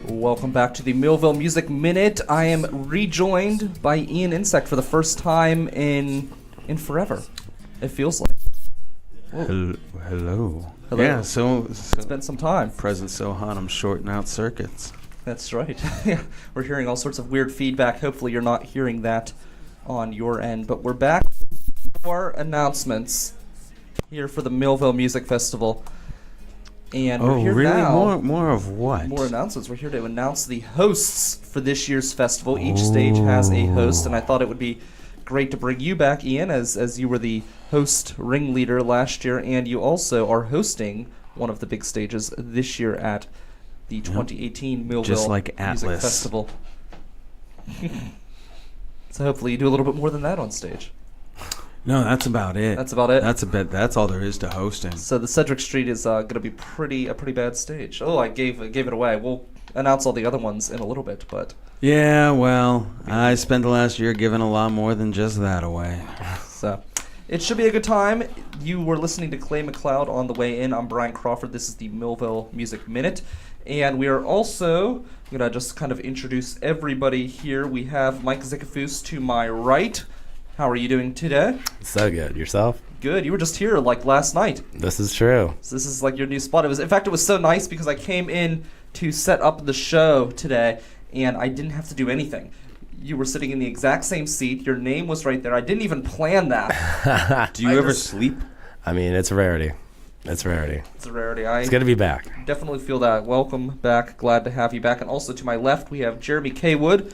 Welcome back to the Millvale Music Minute. I am rejoined by Ian Insect for the first time in forever. It feels like. Hello. Hello. So It's been some time. Present's so hot, I'm shorting out circuits. That's right. Yeah, we're hearing all sorts of weird feedback. Hopefully you're not hearing that on your end. But we're back with more announcements here for the Millvale Music Festival. And we're here really? now. More of what? More announcements. We're here to announce the hosts for this year's festival. Each stage has a host, and I thought it would be great to bring you back, Ian, as you were the host ringleader last year, and you also are hosting one of the big stages this year at the 2018 Millvale Just like Music Atlas. Festival. So hopefully you do a little bit more than that on stage. No, that's about it. That's about it? That's all there is to hosting. So the Cedric Street is going to be a pretty bad stage. Oh, I gave it away. We'll announce all the other ones in a little bit, but Yeah, well, I spent the last year giving a lot more than just that away. so it should be a good time. You were listening to Clay McLeod on the way in. I'm Brian Crawford. This is the Millvale Music Minute. And we are also going to just kind of introduce everybody here. We have Mike Zickefoose to my right. How are you doing today? So good. Yourself? Good. You were just here like last night. This is true. So this is like your new spot. In fact, it was so nice because I came in to set up the show today and I didn't have to do anything. You were sitting in the exact same seat. Your name was right there. I didn't even plan that. Do you ever sleep? I mean, it's a rarity. It's a rarity. It's a rarity. It's good to be back. Definitely feel that. Welcome back. Glad to have you back. And also to my left, we have Jeremy Caywood.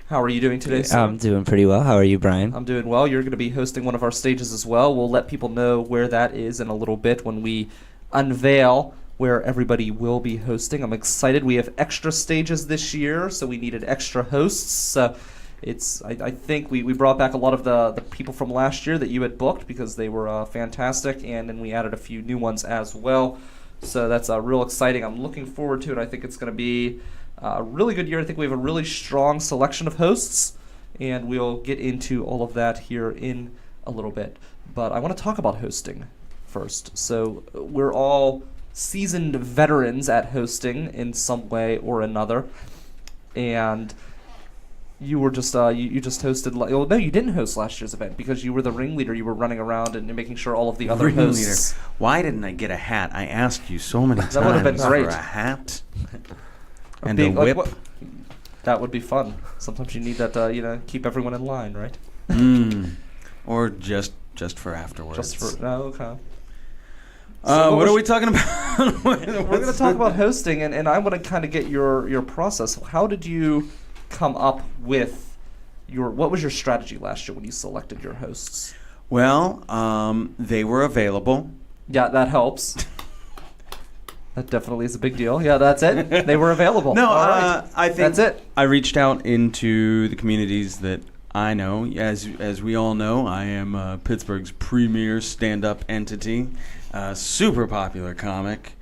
How are you doing today, sir? I'm doing pretty well. How are you, Brian? I'm doing well. You're going to be hosting one of our stages as well. We'll let people know where that is in a little bit when we unveil where everybody will be hosting. I'm excited. We have extra stages this year, so we needed extra hosts. I think we brought back a lot of the people from last year that you had booked because they were fantastic, and then we added a few new ones as well. So that's real exciting. I'm looking forward to it. I think it's going to be a really good year. I think we have a really strong selection of hosts, and we'll get into all of that here in a little bit. But I want to talk about hosting first. So we're all seasoned veterans at hosting in some way or another, and you were just you just hosted. Well, no, you didn't host last year's event because you were the ringleader. You were running around and making sure all of the other hosts. Why didn't I get a hat? I asked you so many times That would have been great. for a hat and Being, a whip. That would be fun. Sometimes you need that, keep everyone in line, right? Or just for afterwards. Just for okay. What are we talking about? We're going to talk about hosting, and I want to kind of get your process. How did you come up with what was your strategy last year when you selected your hosts? Well, they were available. Yeah, that helps. That definitely is a big deal. Yeah, that's it. They were available. No, all right. I think that's it. I reached out into the communities that I know. As we all know, I am Pittsburgh's premier stand-up entity, super popular comic.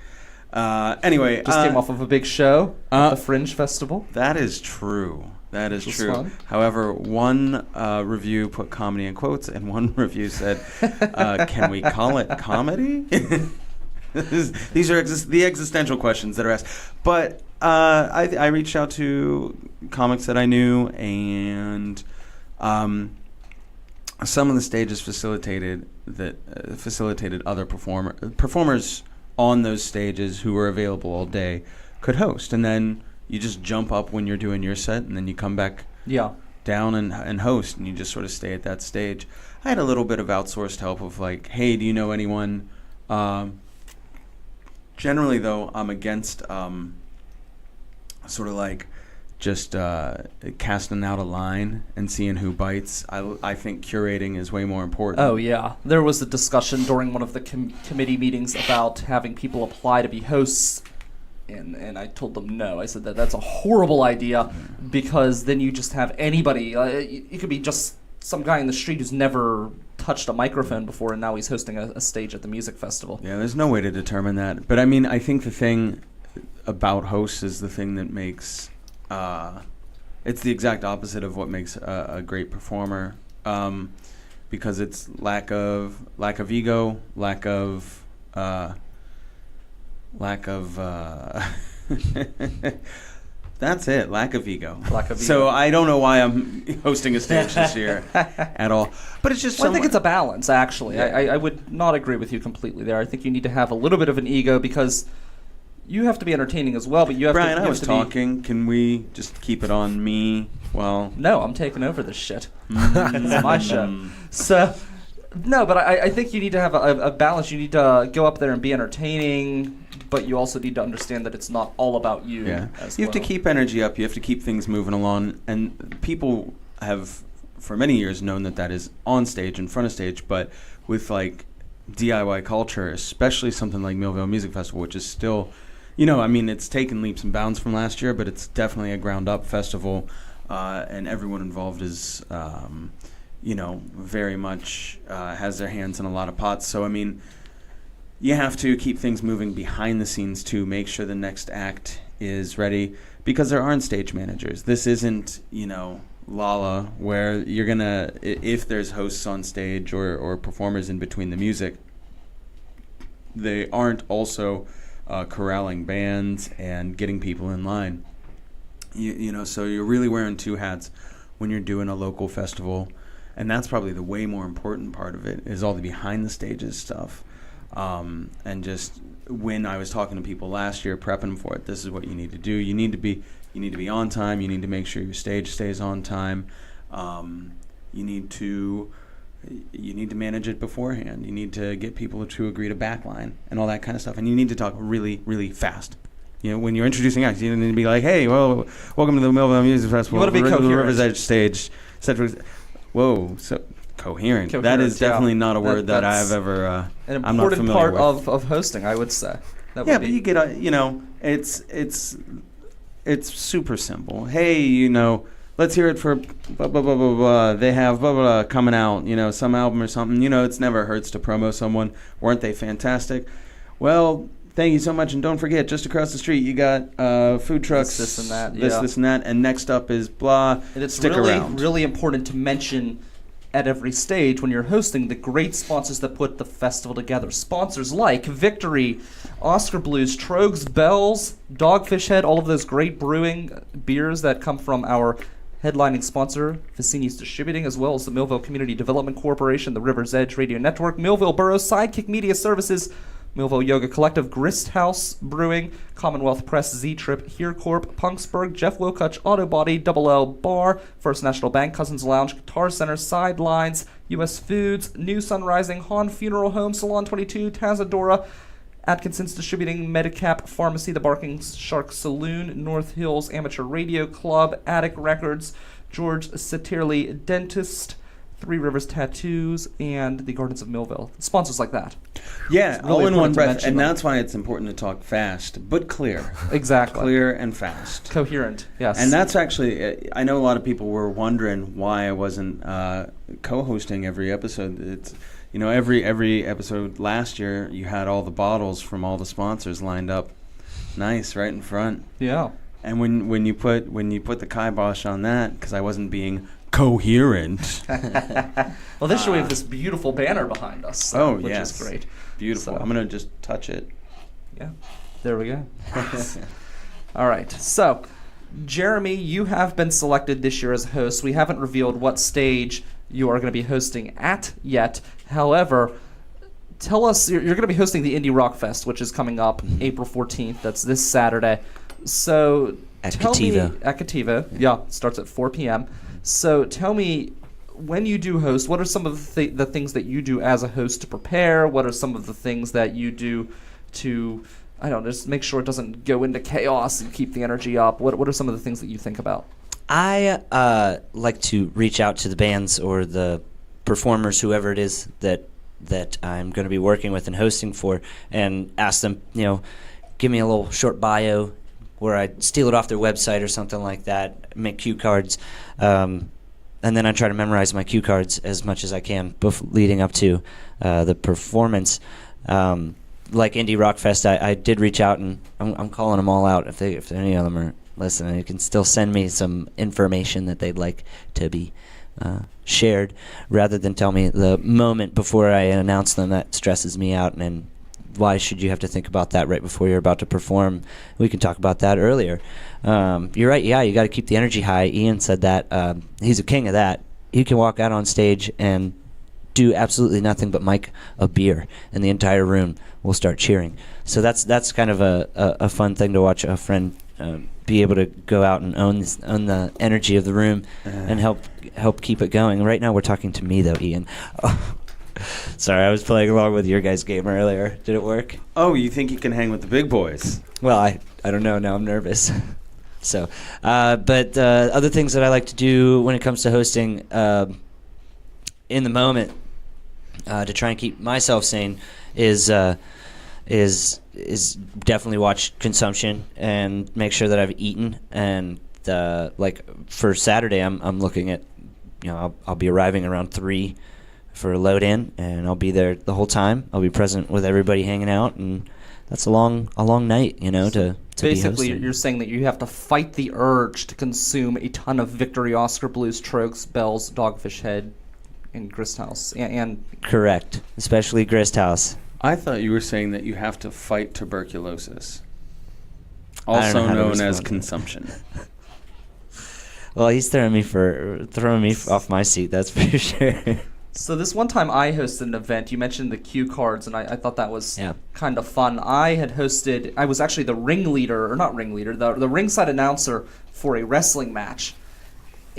Anyway, just came off of a big show at the Fringe Festival. That is true. That is true. Fun. However, one review put comedy in quotes, and one review said, "Can we call it comedy?" These are the existential questions that are asked. But I reached out to comics that I knew, and some of the stages facilitated other performers on those stages who were available all day could host, and then you just jump up when you're doing your set, and then you come back down and host, and you just sort of stay at that stage. I had a little bit of outsourced help of like, hey, do you know anyone? Generally, though, I'm against sort of like just casting out a line and seeing who bites. I think curating is way more important. Oh, yeah. There was a discussion during one of the committee meetings about having people apply to be hosts, and I told them no. I said that's a horrible idea because then you just have anybody. It could be just some guy in the street who's never touched a microphone before, and now he's hosting a stage at the music festival. Yeah, there's no way to determine that. But I mean, I think the thing about hosts is the thing that makes it's the exact opposite of what makes a great performer, because it's lack of ego, lack of That's it. Lack of ego. Lack of So ego. I don't know why I'm hosting a stage this year at all. But it's just Well, I think it's a balance, actually. Yeah. I would not agree with you completely there. I think you need to have a little bit of an ego because you have to be entertaining as well, but you have Brian, to I you was have to talking. Can we just keep it on me? Well, No, I'm taking over this shit. It's my show. So, no, but I think you need to have a balance. You need to go up there and be entertaining, but you also need to understand that it's not all about you. yeah. As You have to well. keep energy up. You have to keep things moving along. And people have, for many years, known that is on stage, in front of stage. But with like DIY culture, especially something like Millvale Music Festival, which is still, it's taken leaps and bounds from last year, but it's definitely a ground-up festival. And everyone involved is, very much has their hands in a lot of pots. So, you have to keep things moving behind the scenes to make sure the next act is ready, because there aren't stage managers. This isn't, Lala, where you're going to, if there's hosts on stage or performers in between the music, they aren't also corralling bands and getting people in line. So you're really wearing two hats when you're doing a local festival, and that's probably the way more important part of it, is all the behind the stages stuff. And just when I was talking to people last year prepping for it, this is what you need to do. You need to be on time. You need to make sure your stage stays on time. You need to manage it beforehand. You need to get people to agree to backline and all that kind of stuff. And you need to talk really, really fast. When you're introducing acts, you need to be like, "Hey, well, welcome to the Millvale Music Festival. You want to be coherent. The River's Edge stage, etc." Whoa, so coherent. That is definitely not a word that I've ever. An I'm not important familiar part with. of hosting, I would say. That Yeah, would but be- you get it's super simple. Hey, let's hear it for blah blah blah blah blah. They have blah blah, blah coming out. Some album or something. It's never hurts to promo someone. Weren't they fantastic? Well, thank you so much, and don't forget, just across the street you got food trucks, This and that, this and that, and next up is blah. And it's Stick really, around. really important to mention at every stage when you're hosting the great sponsors that put the festival together. Sponsors like Victory, Oscar Blues, Trogs, Bells, Dogfish Head, all of those great brewing beers that come from our headlining sponsor, Vicini's Distributing, as well as the Millvale Community Development Corporation, the River's Edge Radio Network, Millvale Borough, Sidekick Media Services, Millvale Yoga Collective, Grist House Brewing, Commonwealth Press, Z-Trip, Here Corp, Punksburg, Jeff Wilcuch, Auto Body, Double L Bar, First National Bank, Cousins Lounge, Guitar Center, Sidelines, U.S. Foods, New Sun Rising, Han Funeral Home, Salon 22, Tazadora, Atkinson's Distributing, Medicap Pharmacy, The Barking Shark Saloon, North Hills Amateur Radio Club, Attic Records, George Satierley Dentist, Three Rivers Tattoos, and the Gardens of Millvale. Sponsors like that. Yeah, It's really all in one important to breath, mention and them. that's why it's important to talk fast but clear. Exactly. Clear and fast. Coherent, yes. And that's actually, I know a lot of people were wondering why I wasn't co-hosting every episode. It's, every episode last year, you had all the bottles from all the sponsors lined up, nice, right in front. Yeah. And when you put the kibosh on that, because I wasn't being coherent. Well, this year we have this beautiful banner behind us, which yes. is great. Beautiful. So- I'm gonna just touch it. Yeah. There we go. All right. So, Jeremy, you have been selected this year as host. We haven't revealed what stage you are going to be hosting at yet. However, tell us, you're going to be hosting the Indie Rock Fest, which is coming up April 14th. That's this Saturday. So, At tell Cativa. me, at Cativa. Yeah, it starts at 4 p.m. So, tell me, when you do host, what are some of the things that you do as a host to prepare? What are some of the things that you do to, I don't know, just make sure it doesn't go into chaos and keep the energy up? What are some of the things that you think about? I like to reach out to the bands or the performers, whoever it is that I'm going to be working with and hosting for, and ask them, give me a little short bio where I steal it off their website or something like that, make cue cards, and then I try to memorize my cue cards as much as I can leading up to the performance. Like Indie Rock Fest, I did reach out, and I'm calling them all out. If any of them are listening, you can still send me some information that they'd like to be shared, rather than tell me the moment before I announce them. That stresses me out, and then why should you have to think about that right before you're about to perform? We can talk about that earlier. You're right. Yeah, you got to keep the energy high. Ian said that. He's a king of that. He can walk out on stage and do absolutely nothing but mic a beer, and the entire room will start cheering. So that's kind of a fun thing to watch a friend be able to go out and own the energy of the room and help keep it going. Right now we're talking to me though, Ian. Sorry, I was playing along with your guys' game earlier. Did it work? Oh, you think you can hang with the big boys? Well, I don't know. Now I'm nervous. So, but other things that I like to do when it comes to hosting in the moment to try and keep myself sane is definitely watch consumption and make sure that I've eaten. And like for Saturday, I'm looking at, I'll be arriving around 3 for a load in, and I'll be there the whole time. I'll be present with everybody hanging out, and that's a long night, to basically be hosting. You're saying that you have to fight the urge to consume a ton of Victory Oscar Blues, Trogs, Bells, Dogfish Head, and Grist House, and Correct, especially Grist House. I thought you were saying that you have to fight tuberculosis, I don't know also how to known as respond. consumption. Well, he's throwing me off my seat. That's for sure. So this one time I hosted an event, you mentioned the cue cards, and I thought that was Yeah. kind of fun. I was actually the the ringside announcer for a wrestling match.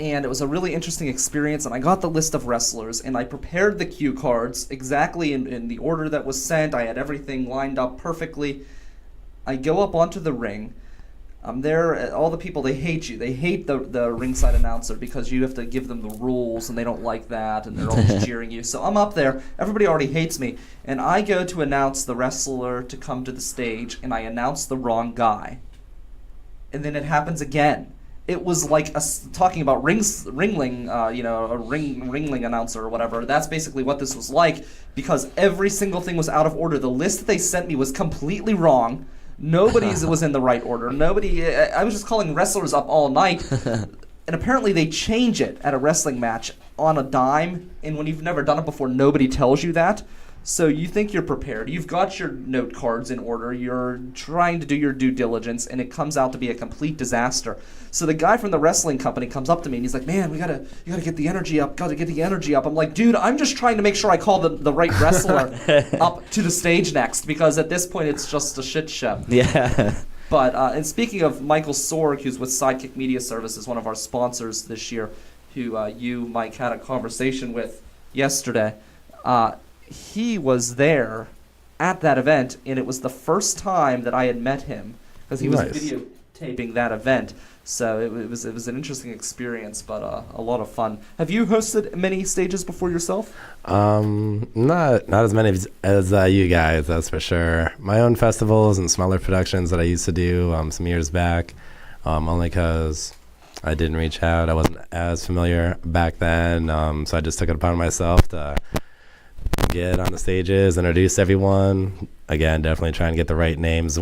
And it was a really interesting experience, and I got the list of wrestlers, and I prepared the cue cards exactly in the order that was sent. I had everything lined up perfectly. I go up onto the ring. I'm there, all the people, they hate you. They hate the ringside announcer because you have to give them the rules, and they don't like that, and they're always cheering you. So I'm up there. Everybody already hates me. And I go to announce the wrestler to come to the stage, and I announce the wrong guy. And then it happens again. It was like talking about ringling, a ringling announcer or whatever. That's basically what this was like, because every single thing was out of order. The list that they sent me was completely wrong. Nobody's was in the right order. I was just calling wrestlers up all night, and apparently they change it at a wrestling match on a dime, and when you've never done it before, nobody tells you that. So you think you're prepared. You've got your note cards in order. You're trying to do your due diligence, and it comes out to be a complete disaster. So the guy from the wrestling company comes up to me, and he's like, "Man, you gotta get the energy up. Gotta get the energy up." I'm like, "Dude, I'm just trying to make sure I call the right wrestler up to the stage next, because at this point it's just a shit show." Yeah. But and speaking of Michael Sorg, who's with Sidekick Media Services, one of our sponsors this year, who you, Mike, had a conversation with yesterday. He was there at that event, and it was the first time that I had met him, because he was videotaping that event. So it was an interesting experience, but a lot of fun. Have you hosted many stages before yourself? Not as many as you guys, that's for sure. My own festivals and smaller productions that I used to do some years back, only because I didn't reach out. I wasn't as familiar back then, so I just took it upon myself to get on the stages, introduce everyone. Again, definitely try and get the right names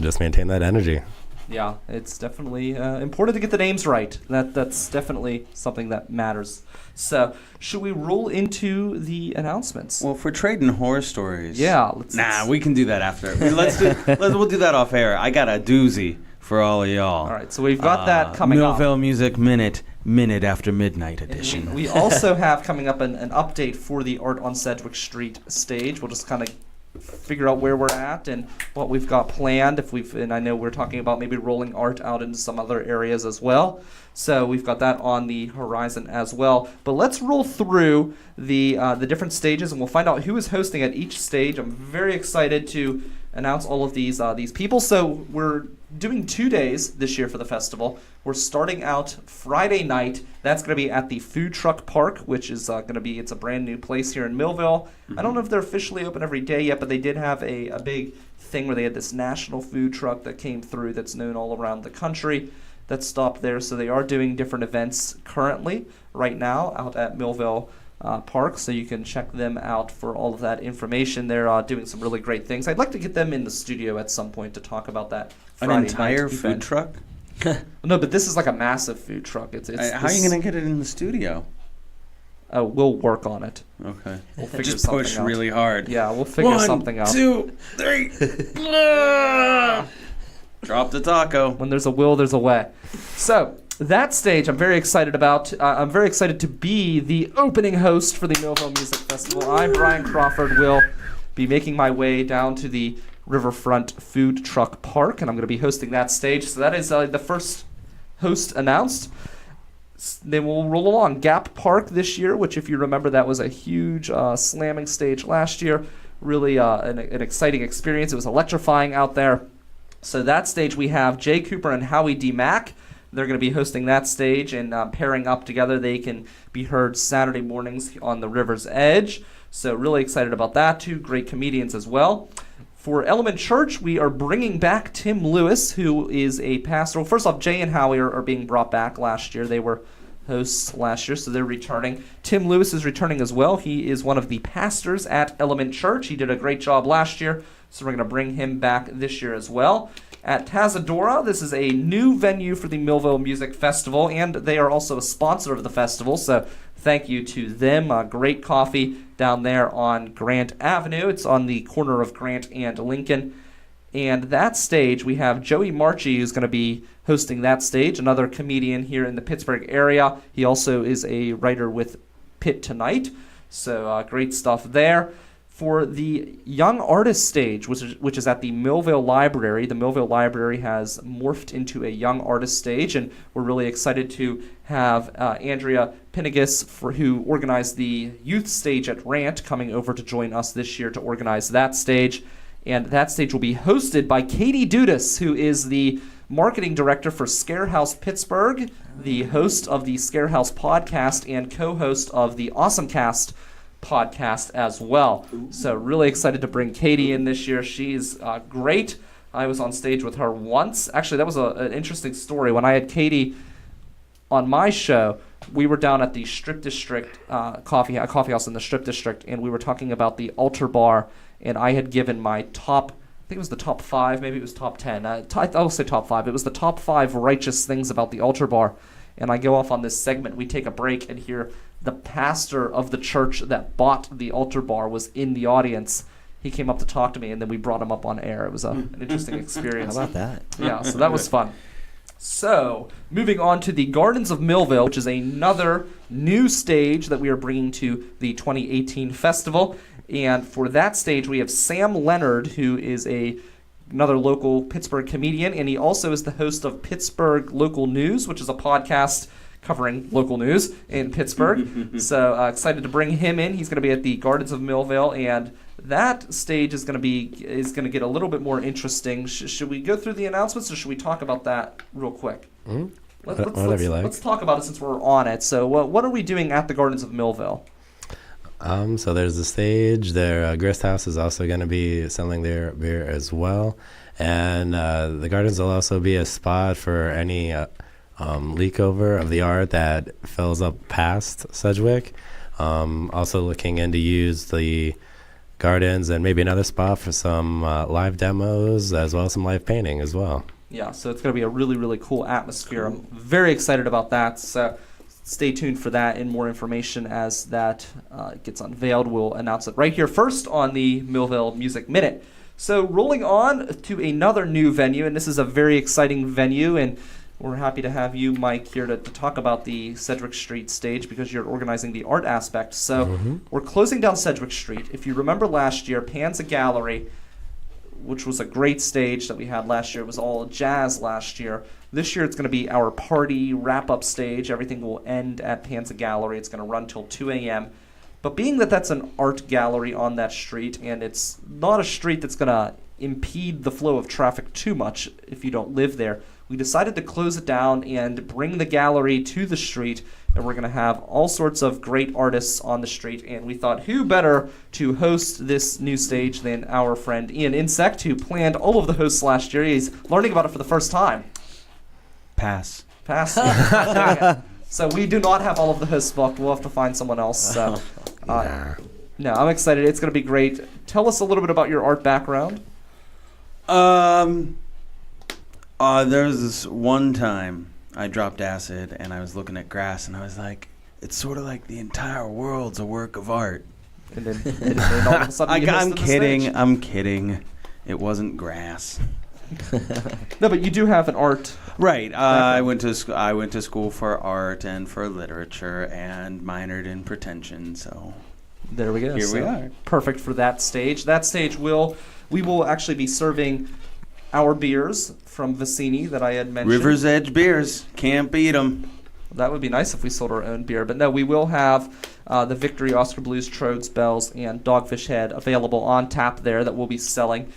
just maintain that energy. Yeah, it's definitely important to get the names right. That's definitely something that matters. So, should we roll into the announcements? Well, if we're trading horror stories, we we can do that after. We'll do that off air. I got a doozy for all of y'all. All right, so we've got that coming up. Millvale Music Minute After Midnight edition. And we also have coming up an update for the Art on Sedgwick Street stage. We'll just kind of figure out where we're at and what we've got planned. And I know we're talking about maybe rolling art out into some other areas as well. So we've got that on the horizon as well. But let's roll through the different stages, and we'll find out who is hosting at each stage. I'm very excited to announce all of these people. So we're doing 2 days this year for the festival. We're starting out Friday night. That's going to be at the Food Truck Park, which is going to be, it's a brand new place here in Millvale. Mm-hmm. I don't know if they're officially open every day yet, but they did have a big thing where they had this national food truck that came through that's known all around the country that stopped there. So they are doing different events currently right now out at Millvale Park, so you can check them out for all of that information. They're doing some really great things. I'd like to get them in the studio at some point to talk about that Friday An entire night food event. truck? No, but this is like a massive food truck. It's How are you going to get it in the studio? We'll work on it. Okay. We'll figure Just something push out. really hard. Yeah, we'll figure something out. 1, 2, 3. Drop the taco. When there's a will, there's a way. So that stage, I'm very excited about. I'm very excited to be the opening host for the Millvale Music Festival. I, Brian Crawford, will be making my way down to the Riverfront Food Truck Park, and I'm going to be hosting that stage. So that is the first host announced. Then we'll roll along. Gap Park this year, which if you remember, that was a huge slamming stage last year. Really an exciting experience. It was electrifying out there. So that stage we have Jay Cooper and Howie D. Mack. They're going to be hosting that stage and pairing up together. They can be heard Saturday mornings on the river's edge. So really excited about that. 2 great comedians as well. For Element Church, we are bringing back Tim Lewis, who is a pastor. Well, first off, Jay and Howie are being brought back last year. They were hosts last year, so they're returning. Tim Lewis is returning as well. He is one of the pastors at Element Church. He did a great job last year, so we're going to bring him back this year as well. At Tazadora, this is a new venue for the Millvale Music Festival, and they are also a sponsor of the festival, so thank you to them. Great coffee down there on Grant Avenue. It's on the corner of Grant and Lincoln. And that stage, we have Joey Marchi, who's going to be hosting that stage, another comedian here in the Pittsburgh area. He also is a writer with Pitt Tonight, so great stuff there. For the Young Artist stage, which is at the Millvale Library, the Millvale Library has morphed into a Young Artist stage, and we're really excited to have Andrea Pinnegas, who organized the youth stage at Rant, coming over to join us this year to organize that stage. And that stage will be hosted by Katie Dudas, who is the marketing director for Scarehouse Pittsburgh, the host of the Scarehouse podcast, and co-host of the AwesomeCast podcast as well. So really excited to bring Katie in this year. She's great. I was on stage with her once. Actually, that was an interesting story. When I had Katie on my show, we were down at the Strip District coffee house in the Strip District, and we were talking about the Altar Bar, and I had given my top, I think it was the top 5, maybe it was top 10. I'll say top 5. It was the top 5 righteous things about the Altar Bar. And I go off on this segment. We take a break and hear the pastor of the church that bought the Altar Bar was in the audience. He came up to talk to me, and then we brought him up on air. It was an interesting experience. How about that? Yeah, so that was fun. So, moving on to the Gardens of Millvale, which is another new stage that we are bringing to the 2018 festival. And for that stage, we have Sam Leonard, who is another local Pittsburgh comedian, and he also is the host of Pittsburgh Local News, which is a podcast covering local news in Pittsburgh. So excited to bring him in. He's going to be at the Gardens of Millvale, and that stage is going to get a little bit more interesting. Should we go through the announcements, or should we talk about that real quick? Whatever you like. Let's talk about it since we're on it. So what are we doing at the Gardens of Millvale? So there's the stage. Their Grist House is also going to be selling their beer as well. And the Gardens will also be a spot for any leak over of the art that fills up past Sedgwick. Also looking in to use the Gardens and maybe another spot for some live demos as well as some live painting as well. Yeah, so it's going to be a really, really cool atmosphere. I'm very excited about that. So stay tuned for that, and more information as that gets unveiled. We'll announce it right here first on the Millvale Music Minute. So rolling on to another new venue, and this is a very exciting venue, and we're happy to have you, Mike, here to talk about the Sedgwick Street stage because you're organizing the art aspect. So we're closing down Sedgwick Street. If you remember last year, Panza Gallery, which was a great stage that we had last year, it was all jazz last year. This year it's going to be our party wrap-up stage. Everything will end at Panza Gallery. It's going to run till 2 a.m. But being that that's an art gallery on that street, and it's not a street that's going to impede the flow of traffic too much if you don't live there, we decided to close it down and bring the gallery to the street, and we're going to have all sorts of great artists on the street, and we thought who better to host this new stage than our friend Ian Insect, who planned all of the hosts last year. He's learning about it for the first time. Pass. So we do not have all of the hosts booked. We'll have to find someone else. So, no, I'm excited. It's going to be great. Tell us a little bit about your art background. There was this one time I dropped acid and I was looking at grass and I was like, it's sort of like the entire world's a work of art. And then all of a sudden you I'm hosted the stage. I'm kidding. It wasn't grass. No, but you do have an art. Right. I went to school for art and for literature and minored in pretension. So There we go. Here we are. Perfect for that stage. That stage we will actually be serving our beers from Vicini that I had mentioned. River's Edge beers, can't beat them. That would be nice if we sold our own beer. But no, we will have the Victory, Oscar Blues, Trodes, Bells, and Dogfish Head available on tap there that we'll be selling.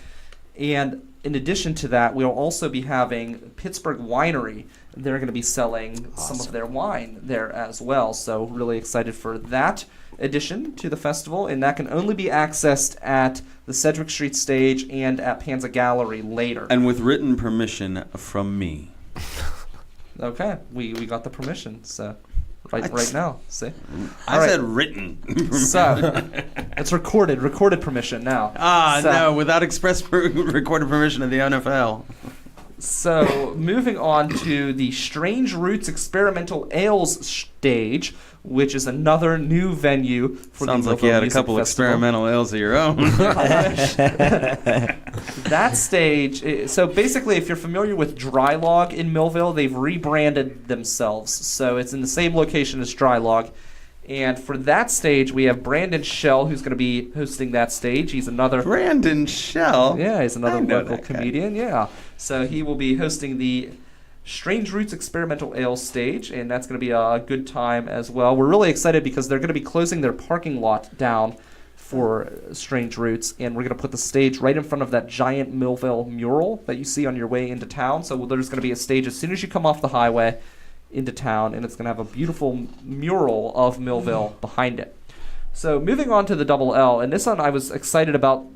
And in addition to that, we'll also be having Pittsburgh Winery. They're going to be selling some of their wine there as well. So really excited for that addition to the festival. And that can only be accessed at the Sedgwick Street stage and at Panza Gallery later. And with written permission from me. Okay, we got the permission, so right now, see? I said written. So, it's recorded permission now. No, without express recorded permission of the NFL. So, moving on to the Strange Roots Experimental Ales stage, which is another new venue for Sounds the like you Millvale had a Music couple Festival. experimental ales of your own. That stage, so basically if you're familiar with Dry Log in Millvale, they've rebranded themselves. So it's in the same location as Dry Log. And for that stage, we have Brandon Schell, who's going to be hosting that stage. He's another... Brandon Schell? Yeah, he's another I know local that guy. comedian, yeah. So he will be hosting the Strange Roots Experimental Ale stage, and that's going to be a good time as well. We're really excited because they're going to be closing their parking lot down for Strange Roots, and we're going to put the stage right in front of that giant Millvale mural that you see on your way into town. So there's going to be a stage as soon as you come off the highway into town, and it's going to have a beautiful mural of Millvale behind it. So moving on to the Double L, and this one I was excited about,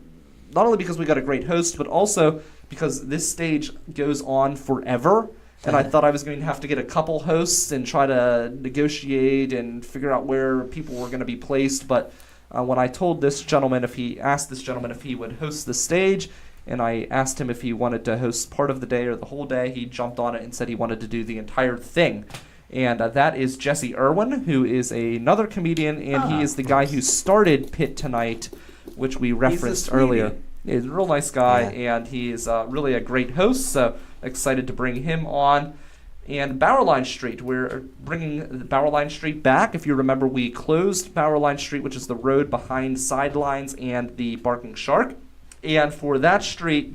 not only because we got a great host, but also because this stage goes on forever. And I thought I was going to have to get a couple hosts and try to negotiate and figure out where people were going to be placed. But when I told this gentleman, if he would host the stage, and I asked him if he wanted to host part of the day or the whole day, he jumped on it and said he wanted to do the entire thing. And that is Jesse Irwin, who is another comedian, and he is the guy who started Pit Tonight, which we referenced earlier. He's a real nice guy, and he is really a great host, so excited to bring him on. And Bowerline Street, we're bringing Bowerline Street back. If you remember, we closed Bowerline Street, which is the road behind Sidelines and the Barking Shark. And for that street,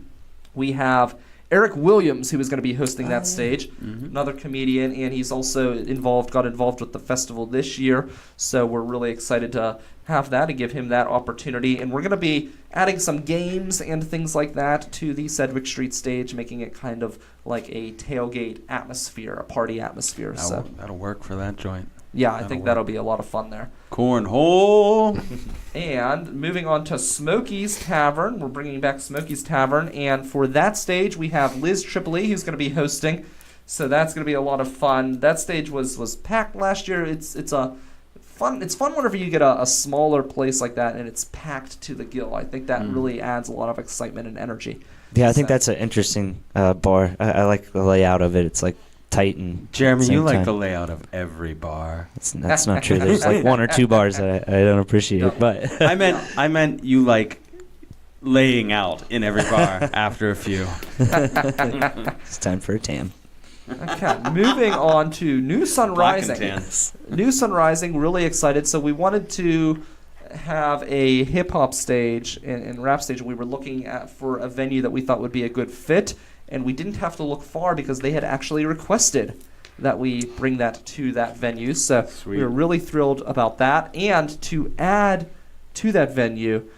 we have Eric Williams, who is going to be hosting that stage, another comedian, and he's also got involved with the festival this year. So we're really excited to have that and give him that opportunity. And we're going to be adding some games and things like that to the Sedgwick Street stage, making it kind of like a tailgate atmosphere, a party atmosphere. That'll work for that joint. Yeah, I think that'll be a lot of fun there. Cornhole. And moving on to Smokey's Tavern. We're bringing back Smokey's Tavern. And for that stage, we have Liz Tripoli, who's going to be hosting. So that's going to be a lot of fun. That stage was packed last year. It's fun whenever you get a smaller place like that and it's packed to the gill. I think that really adds a lot of excitement and energy. Yeah, I think that's an interesting bar. I like the layout of it. It's like tight and Jeremy, you like time. the layout of every bar. That's not true. There's like one or two bars that I don't appreciate. But I meant you like laying out in every bar after a few. It's time for a tan. Okay, moving on to New Sun Rising. New Sun Rising, really excited. So we wanted to have a hip-hop stage and rap stage. We were looking for a venue that we thought would be a good fit, and we didn't have to look far because they had actually requested that we bring that to that venue. So we were really thrilled about that. And to add to that venue,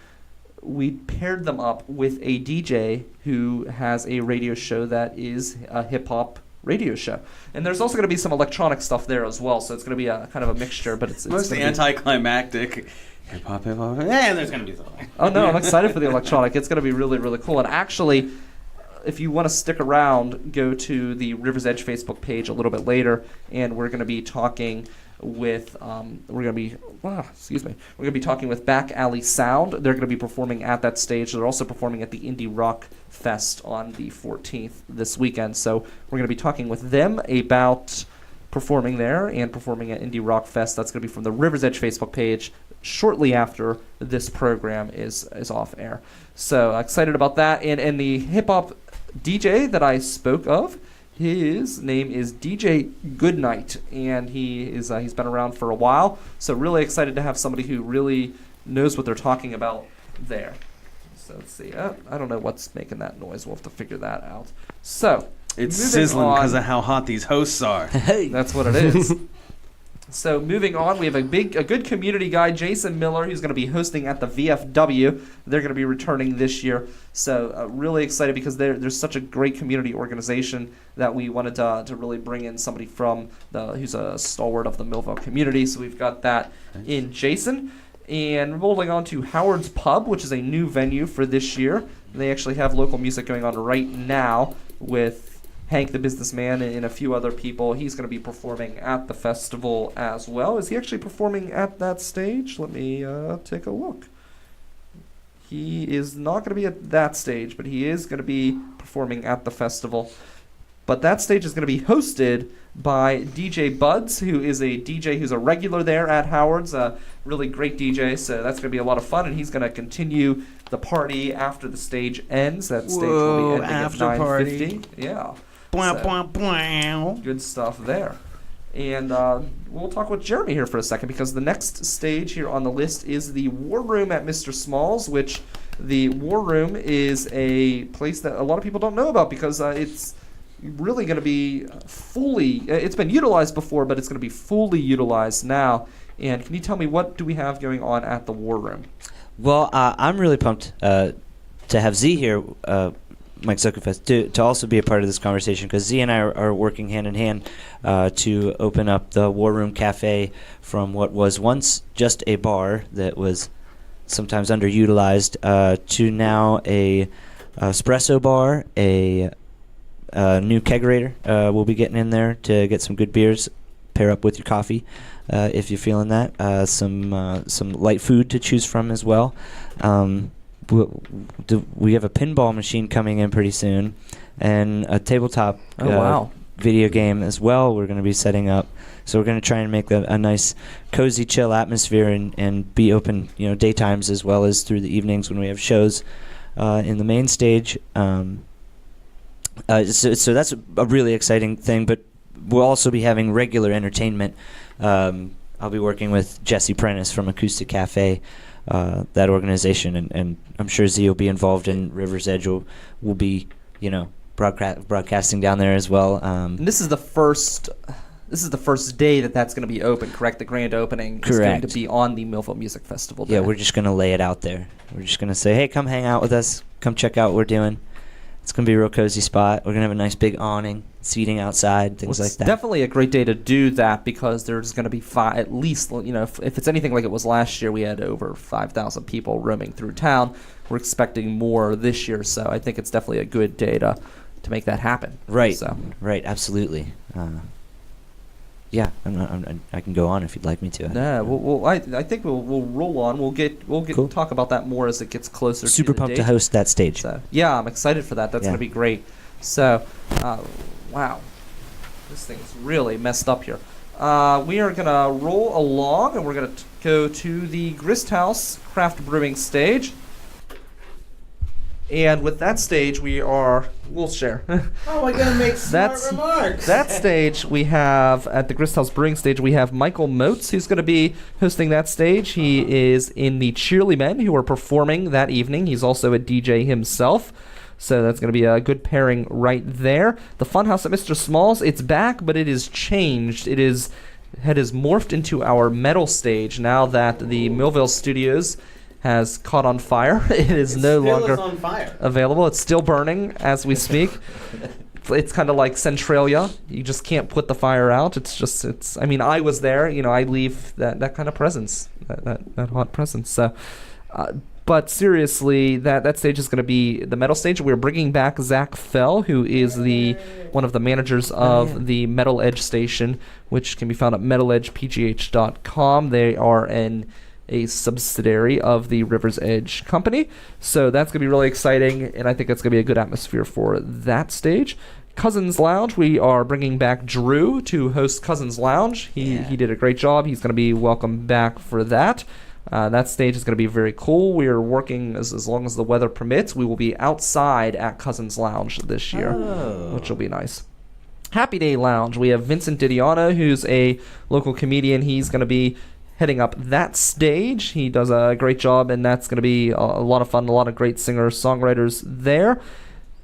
we paired them up with a DJ who has a radio show that is a hip-hop radio show. And there's also going to be some electronic stuff there as well, so it's going to be a kind of a mixture, but it's mostly anticlimactic. Hip-hop, and there's going to be something. Oh, no, I'm excited for the electronic. It's going to be really, really cool. And actually, if you want to stick around, go to the River's Edge Facebook page a little bit later, and we're going to be talking with we're going to be talking with Back Alley Sound. They're going to be performing at that stage. They're also performing at the Indie Rock Fest on the 14th this weekend. So we're going to be talking with them about performing there and performing at Indie Rock Fest. That's going to be from the River's Edge Facebook page shortly after this program is off air. So excited about that. And the hip-hop DJ that I spoke of, his name is DJ Goodnight, and he's been around for a while. So really excited to have somebody who really knows what they're talking about there. So let's see. I don't know what's making that noise. We'll have to figure that out. So It's moving sizzling because on. of how hot these hosts are. That's what it is. So moving on, we have a good community guy, Jason Miller, who's going to be hosting at the VFW. They're going to be returning this year. So really excited because there's such a great community organization that we wanted to really bring in somebody from who's a stalwart of the Millvale community. So we've got that in Jason. And rolling on to Howard's Pub, which is a new venue for this year. They actually have local music going on right now with Hank the Businessman and a few other people. He's going to be performing at the festival as well. Is he actually performing at that stage? Let me take a look. He is not going to be at that stage, but he is going to be performing at the festival. But that stage is going to be hosted by DJ Buds, who is a DJ who's a regular there at Howard's, a really great DJ, so that's going to be a lot of fun, and he's going to continue the party after the stage ends. That stage will be ending after at 9:50. party. Yeah. Bwah, So, bwah, bwah. good stuff there. And we'll talk with Jeremy here for a second, because the next stage here on the list is the War Room at Mr. Small's, which the War Room is a place that a lot of people don't know about, because it's really going to be it's been utilized before, but it's going to be fully utilized now. And can you tell me, what do we have going on at the War Room? Well, I'm really pumped to have Z here, Mike Zickefoose, to also be a part of this conversation, because Z and I are working hand in hand to open up the War Room Cafe from what was once just a bar that was sometimes underutilized to now a espresso bar, a new kegerator. We'll be getting in there to get some good beers, pair up with your coffee if you're feeling that. Some light food to choose from as well. We have a pinball machine coming in pretty soon, and a tabletop video game as well we're going to be setting up. So we're going to try and make a nice, cozy, chill atmosphere and be open, daytimes as well as through the evenings when we have shows in the main stage. So that's a really exciting thing, but we'll also be having regular entertainment. I'll be working with Jesse Prentice from Acoustic Cafe, that organization, and I'm sure Z will be involved in River's Edge. Will be, broadcasting down there as well. And this is the first day that's going to be open, correct? The grand opening is going to be on the Millvale Music Festival Day. Yeah, we're just going to lay it out there. We're just going to say, hey, come hang out with us. Come check out what we're doing. It's going to be a real cozy spot. We're going to have a nice big awning, seating outside, things like that. It's definitely a great day to do that, because there's going to be at least, if it's anything like it was last year, we had over 5,000 people roaming through town. We're expecting more this year, so I think it's definitely a good day to make that happen. Right. So. Right. Absolutely. Yeah, I can go on if you'd like me to. No, I think we'll roll on. We'll get Cool. talk about that more as it gets closer. Super to the pumped date. to host that stage. So, yeah, I'm excited for that. That's going to be great. So, wow, this thing's really messed up here. We are going to roll along, and we're going to go to the Grist House Craft Brewing stage. And with that stage, we'll share. Oh, I gotta make smart remarks. That stage we have, at the Grist House Brewing stage, we have Michael Motes, who's going to be hosting that stage. He is in the Cheerly Men, who are performing that evening. He's also a DJ himself. So that's going to be a good pairing right there. The Funhouse at Mr. Small's, it's back, but it is changed. It has morphed into our metal stage now that the Millvale Studios has caught on fire. It is no longer on fire. available. It's still burning as we speak. It's kind of like Centralia. You just can't put the fire out. I was there. I leave that kind of presence, that hot presence. So, but seriously, that stage is going to be the metal stage. We're bringing back Zach Fell, who is one of the managers of the Metal Edge station, which can be found at metaledgepgh.com. They are an a subsidiary of the River's Edge company. So that's going to be really exciting, and I think it's going to be a good atmosphere for that stage. Cousins Lounge, we are bringing back Drew to host Cousins Lounge. He did a great job. He's going to be welcome back for that. That stage is going to be very cool. We are working as long as the weather permits. We will be outside at Cousins Lounge this year, which will be nice. Happy Day Lounge, we have Vincent Didiano, who's a local comedian. He's going to be heading up that stage. He does a great job, and that's going to be a lot of fun. A lot of great singers-songwriters there.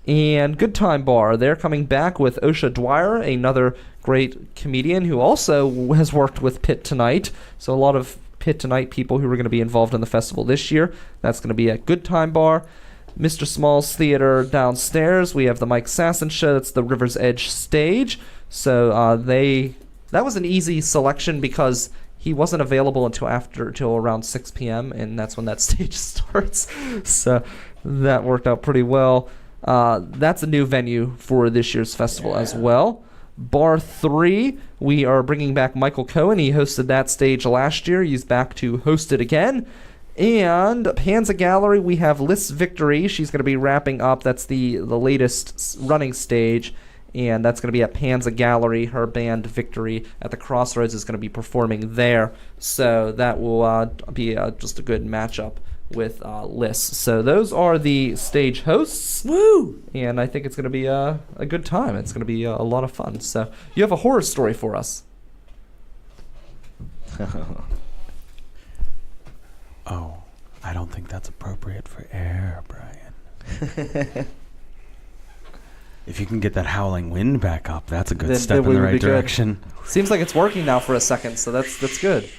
And Good Time Bar, they're coming back with Osha Dwyer, another great comedian who also has worked with Pit Tonight. So a lot of Pit Tonight people who are going to be involved in the festival this year. That's going to be at Good Time Bar. Mr. Small's Theater downstairs, we have the Mike Sasson Show. That's the River's Edge stage. So that was an easy selection because he wasn't available until around 6 p.m. and that's when that stage starts. So that worked out pretty well. That's a new venue for this year's festival as well. Bar 3, we are bringing back Michael Cohen. He hosted that stage last year. He's back to host it again. And Panza Gallery, we have Liz Victory. She's going to be wrapping up. That's the latest running stage. And that's going to be at Panza Gallery. Her band Victory at the Crossroads is going to be performing there. So that will be just a good matchup with Liz. So those are the stage hosts. Woo! And I think it's going to be a good time. It's going to be a lot of fun. So you have a horror story for us. Oh, I don't think that's appropriate for air, Brian. If you can get that howling wind back up, that's a good step in the right direction. Seems like it's working now for a second, so that's good.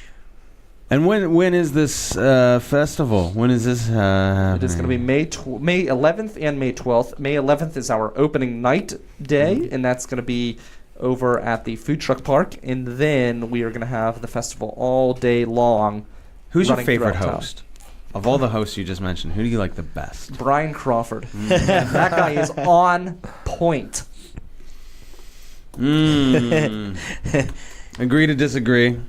And when is this festival? When is this happening? It is going to be May 11th and May 12th. May 11th is our opening night day, and that's going to be over at the Food Truck Park. And then we are going to have the festival all day long. Who's your favorite host? Of all the hosts you just mentioned, who do you like the best? Brian Crawford. That guy is on point. Agree to disagree.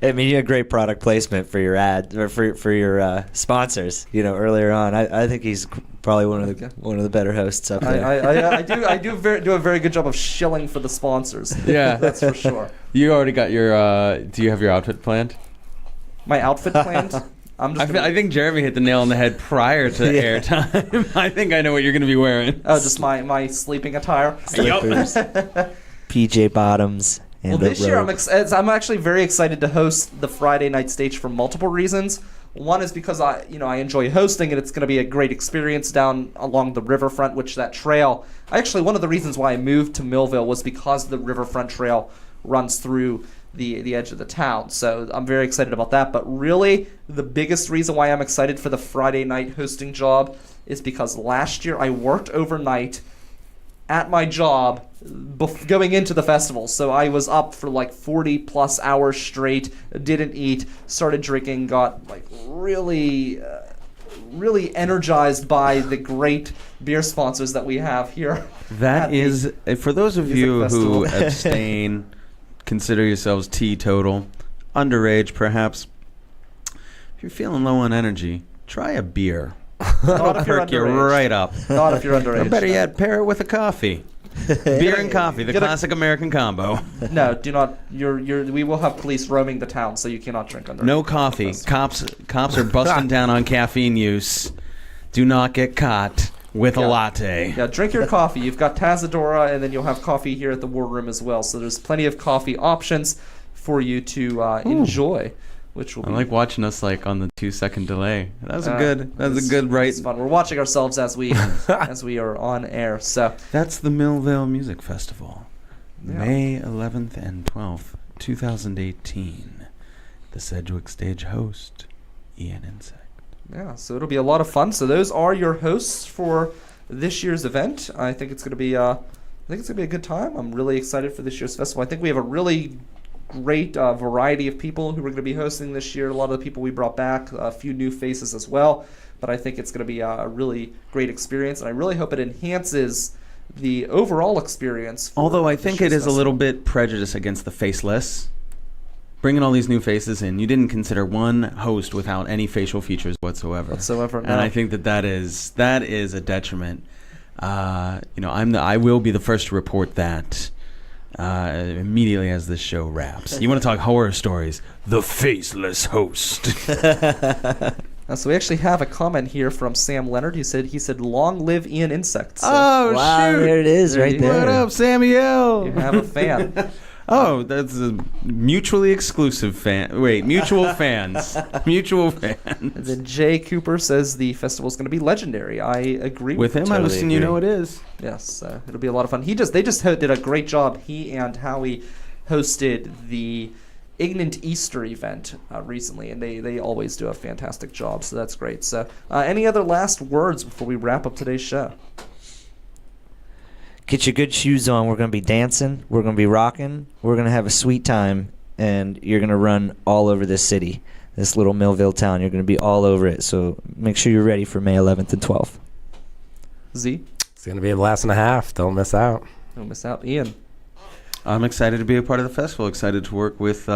I mean, you had great product placement for your ad or for your sponsors. You know, earlier on, I think he's probably one of the better hosts up there. I do a very good job of shilling for the sponsors. Yeah, that's for sure. You already got your. Do you have your outfit planned? My outfit planned. I think Jeremy hit the nail on the head prior to airtime. I think I know what you're going to be wearing. Oh, just my sleeping attire. Slippers, PJ bottoms. Well, this year I'm actually very excited to host the Friday night stage for multiple reasons. One is because I enjoy hosting, and it's going to be a great experience down along the riverfront, which that trail. Actually, one of the reasons why I moved to Millvale was because the riverfront trail runs through the edge of the town. So I'm very excited about that. But really, the biggest reason why I'm excited for the Friday night hosting job is because last year I worked overnight at my job going into the festival. So I was up for like 40 plus hours straight, didn't eat, started drinking, got like really energized by the great beer sponsors that we have here. That is, for those of you who abstain, consider yourselves teetotal, underage perhaps. If you're feeling low on energy, try a beer. That'll perk you right up. Not if you're underage. Or better yet, pair it with a coffee. Beer and coffee, the classic American combo. No, do not. We will have police roaming the town, so you cannot drink underage. No coffee. Cops are busting down on caffeine use. Do not get caught with a latte. Yeah, drink your coffee. You've got Tazadora, and then you'll have coffee here at the War Room as well. So there's plenty of coffee options for you to enjoy. Which will I like watching us like on the 2-second delay. That's a good right. It's fun. We're watching ourselves as we are on air. So that's the Millvale Music Festival, yeah. May 11th and 12th, 2018. The Sedgwick stage host, Ian Insect. Yeah, so it'll be a lot of fun. So those are your hosts for this year's event. I think it's going to be a good time. I'm really excited for this year's festival. I think we have a really great variety of people who are going to be hosting this year. A lot of the people we brought back, a few new faces as well. But I think it's going to be a really great experience, and I really hope it enhances the overall experience. Although I think it is a little bit prejudiced against the faceless. bringing all these new faces in, you didn't consider one host without any facial features whatsoever. No. And I think that is a detriment. I will be the first to report that immediately as this show wraps. You want to talk horror stories? The faceless host. So we actually have a comment here from Sam Leonard. He said, "Long live Ian Insects." So Oh, wow, shoot. there it is, right you go. there. What up, Samuel? you have a fan. Oh, that's a mutually exclusive fan. Wait, mutual fans. Mutual fans. And then Jay Cooper says the festival is going to be legendary. I agree With him, Totally I listen. You agree. know it is. Yes, it'll be a lot of fun. They just did a great job. He and Howie hosted the Ignant Easter event recently, and they always do a fantastic job. So that's great. So, any other last words before we wrap up today's show? Get your good shoes on. We're going to be dancing. We're going to be rocking. We're going to have a sweet time, and you're going to run all over this city, this little Millvale town. You're going to be all over it. So make sure you're ready for May 11th and 12th. Z, It's going to be a blast and a half. Don't miss out. don't miss out. Ian, I'm excited to be a part of the festival. Excited to work with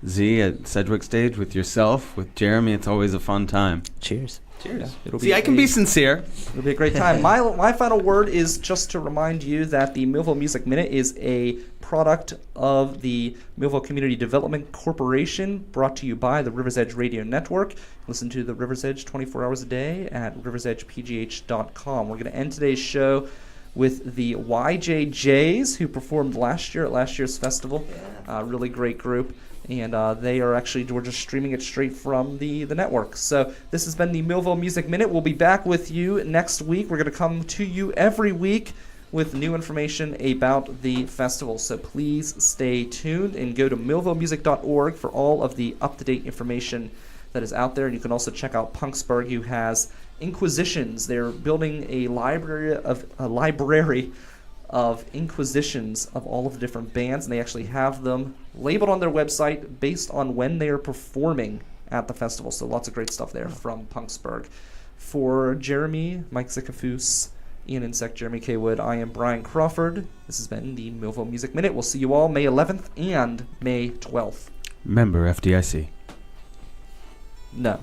Z at Sedgwick Stage, with yourself, with Jeremy. It's always a fun time. Cheers. Cheers. it'll See, I can be sincere. It'll be a great time. My final word is just to remind you that the Millvale Music Minute is a product of the Millvale Community Development Corporation, brought to you by the Rivers Edge Radio Network. Listen to the Rivers Edge 24 hours a day at riversedgepgh.com. We're going to end today's show with the YJJs, who performed last year at last year's festival. Really great group. And we're just streaming it straight from the network. So this has been the Millvale Music Minute. We'll be back with you next week. We're going to come to you every week with new information about the festival. So please stay tuned and go to millvalemusic.org for all of the up-to-date information that is out there. And you can also check out Punksburg, who has Inquisitions. They're building a library of Inquisitions of all of the different bands, and they actually have them labeled on their website based on when they are performing at the festival. So lots of great stuff there from Punksburg. For Jeremy, Mike Zickefoose, Ian Insect, Jeremy Caywood, I am Brian Crawford. This has been the Millvale Music Minute. We'll see you all May 11th and May 12th. Member FDIC. No.